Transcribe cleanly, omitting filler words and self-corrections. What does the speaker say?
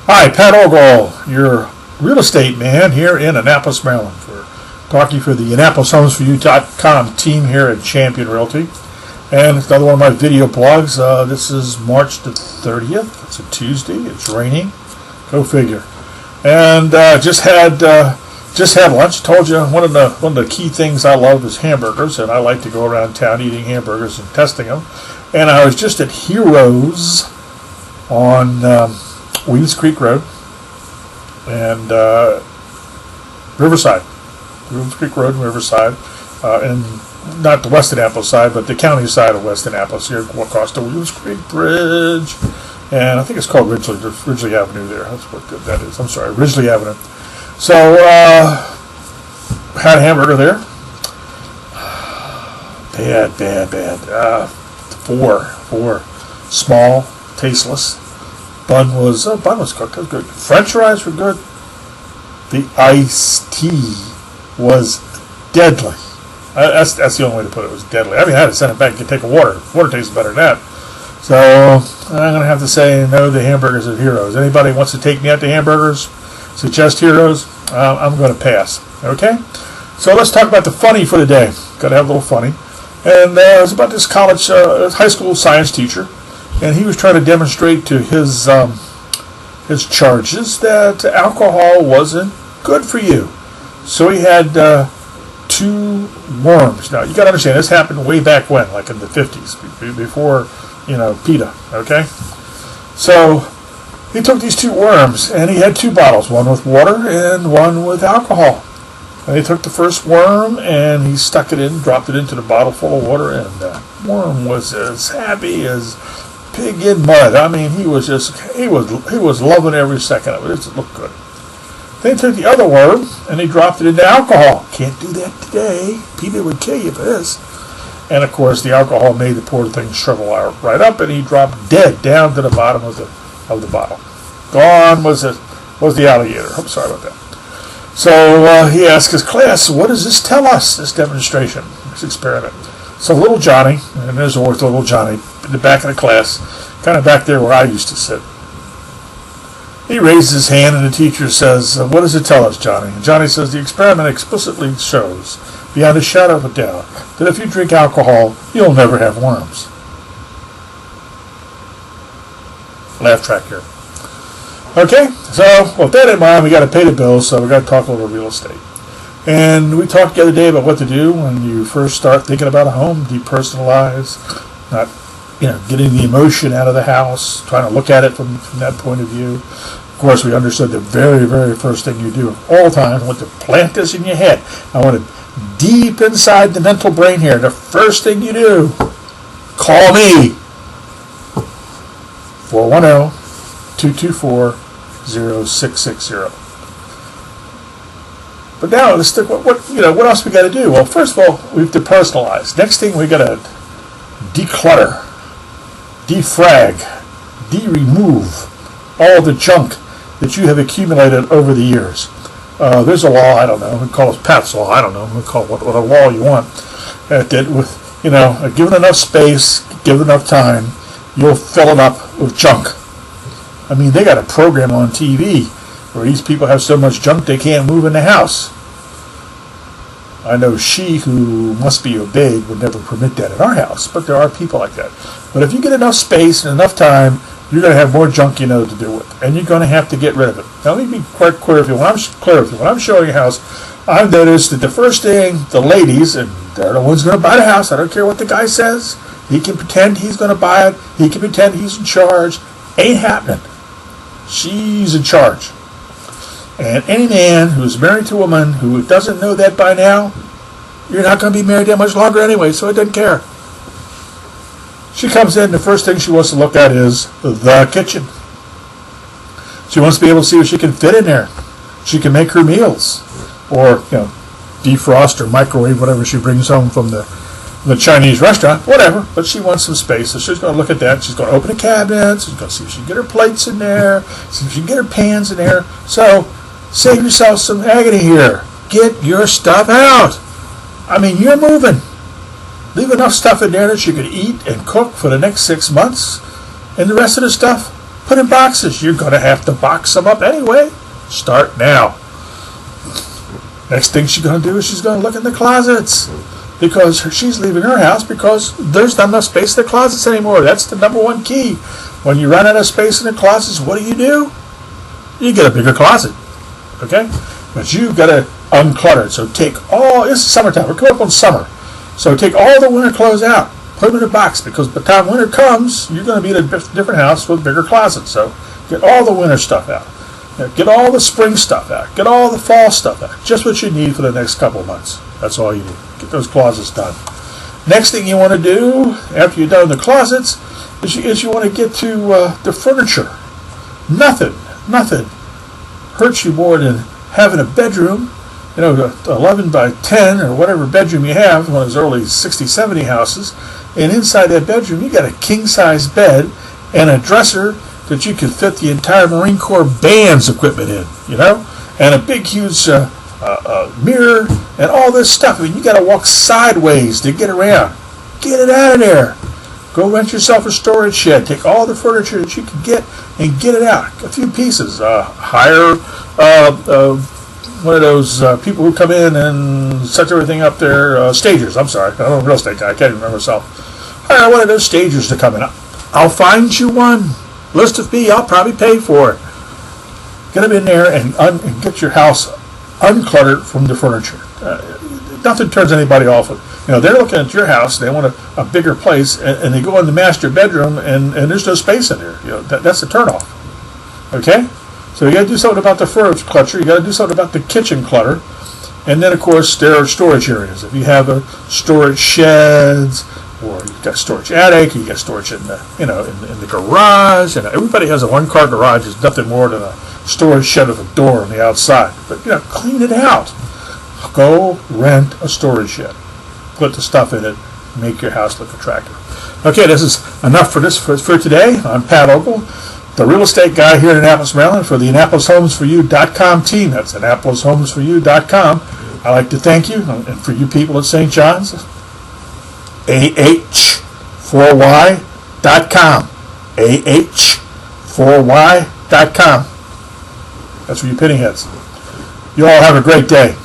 Hi, Pat Ogle, your real estate man here in Annapolis, Maryland, talking for the AnnapolisHomesForYou.com team here at Champion Realty. And it's another one of my video blogs. This is March the 30th. It's a Tuesday. It's raining. Go figure. And just had lunch. Told you one of the key things I love is hamburgers, and I like to go around town eating hamburgers and testing them. And I was just at Heroes on Weeds Creek Road and Riverside. Weeds Creek Road and Riverside, and not the West Annapolis side, but the county side of West Annapolis. Here, across the Weeds Creek Bridge, and I think it's called Ridgely Avenue there. That's what that is. I'm sorry, Ridgely Avenue. So had a hamburger there. Bad. Four. Small, tasteless. Bun was cooked. It was good. French fries were good. The iced tea was deadly. That's the only way to put it. It was deadly. I mean, I had to send it back and take a water. Water tastes better than that. So I'm going to have to say no to the hamburgers at Heroes. Anybody wants to take me out to hamburgers, suggest Heroes, I'm going to pass. Okay? So let's talk about the funny for the day. Got to have a little funny. And it was about this high school science teacher. And he was trying to demonstrate to his charges that alcohol wasn't good for you. So he had 2 worms. Now, you got to understand, this happened way back when, like in the 50s, before, PETA, okay? So he took these 2 worms, and he had 2 bottles, one with water and one with alcohol. And he took the first worm, and he stuck it in, dropped it into the bottle full of water, and the worm was as happy as pig in mud. I mean, he was loving every second of it. It looked good. Then he took the other worm and he dropped it into alcohol. Can't do that today. PETA would kill you for this. And of course, the alcohol made the poor thing shrivel right up, and he dropped dead down to the bottom of the bottle. Gone was the alligator. I'm sorry about that. So he asked his class, "What does this tell us? This demonstration, this experiment?" So little Johnny, and there's always little Johnny in the back of the class, kind of back there where I used to sit. He raises his hand, and the teacher says, "What does it tell us, Johnny?" And Johnny says, "The experiment explicitly shows, beyond a shadow of a doubt, that if you drink alcohol, you'll never have worms." Laugh track here. Okay, so with that in mind, we got to pay the bills, so we got to talk a little real estate. And we talked the other day about what to do when you first start thinking about a home, depersonalize, not getting the emotion out of the house, trying to look at it from that point of view. Of course, we understood the very, very first thing you do all times. I want to plant this in your head. I want it deep inside the mental brain here. The first thing you do, call me. 410-224-0660. But now let's think. What else we got to do? Well, first of all, we've depersonalized. Next thing we got to declutter, defrag, remove all the junk that you have accumulated over the years. There's a law, I don't know, we call it Pat's law, I don't know, we call it what a law you want, that with, given enough space, given enough time, you'll fill it up with junk. I mean, they got a program on TV where these people have so much junk they can't move in the house. I know she who must be obeyed would never permit that in our house, but there are people like that. But if you get enough space and enough time, you're going to have more junk to deal with, and you're going to have to get rid of it. Now, let me be quite clear with you. When I'm showing a house, I've noticed that the first thing the ladies, and they're the ones going to buy the house, I don't care what the guy says, he can pretend he's going to buy it, he can pretend he's in charge, ain't happening. She's in charge. And any man who's married to a woman who doesn't know that by now, you're not going to be married that much longer anyway, so it doesn't care. She comes in, the first thing she wants to look at is the kitchen. She wants to be able to see what she can fit in there. She can make her meals, or defrost or microwave whatever she brings home from the Chinese restaurant, whatever. But she wants some space, so she's going to look at that. She's going to open the cabinets. She's going to see if she can get her plates in there, see if she can get her pans in there. So save yourself some agony here. Get your stuff out. I mean, you're moving. Leave enough stuff in there that you can eat and cook for the next 6 months, and the rest of the stuff, Put in boxes. You're going to have to box them up anyway. Start now. Next thing she's going to do is she's going to look in the closets, because she's leaving her house because there's not enough space in the closets anymore. That's the number one key. When you run out of space in the closets, what do? You get a bigger closet. Okay? But you've got to unclutter it. So take this is summertime. We're coming up on summer. So take all the winter clothes out. Put them in a box, because by the time winter comes, you're going to be in a different house with bigger closets. So get all the winter stuff out. Get all the spring stuff out. Get all the fall stuff out. Just what you need for the next couple of months. That's all you need. Get those closets done. Next thing you want to do after you're done the closets is you want to get to the furniture. Nothing hurts you more than having a bedroom, 11 by 10 or whatever bedroom you have, one of those early 60, 70 houses, and inside that bedroom you got a king-size bed and a dresser that you can fit the entire Marine Corps band's equipment in, and a big, huge mirror and all this stuff. I mean, you got to walk sideways to get around. Get it out of there. Go rent yourself a storage shed. Take all the furniture that you can get and get it out. A few pieces. Hire one of those people who come in and set everything up there. Stagers. I'm sorry. I'm a real estate guy. I can't remember myself. Hire one of those stagers to come in. I'll find you one. List of fee. I'll probably pay for it. Get them in there and get your house uncluttered from the furniture. Nothing turns anybody off. They're looking at your house. They want a bigger place, and they go in the master bedroom, and there's no space in there. That's a turnoff. Okay, so you got to do something about the furniture clutter. You got to do something about the kitchen clutter, and then of course there are storage areas. If you have a storage sheds, or you've got storage attic, you got storage in the in the garage. And everybody has a one-car garage. It's nothing more than a storage shed with a door on the outside. But clean it out. Go rent a storage shed. Put the stuff in it. Make your house look attractive. Okay, this is enough for today. I'm Pat Ogle, the real estate guy here in Annapolis, Maryland, for the AnnapolisHomesForYou.com team. That's AnnapolisHomesForYou.com. I'd like to thank you, and for you people at St. John's, AH4Y.com. AH4Y.com. That's for you penny heads. You all have a great day.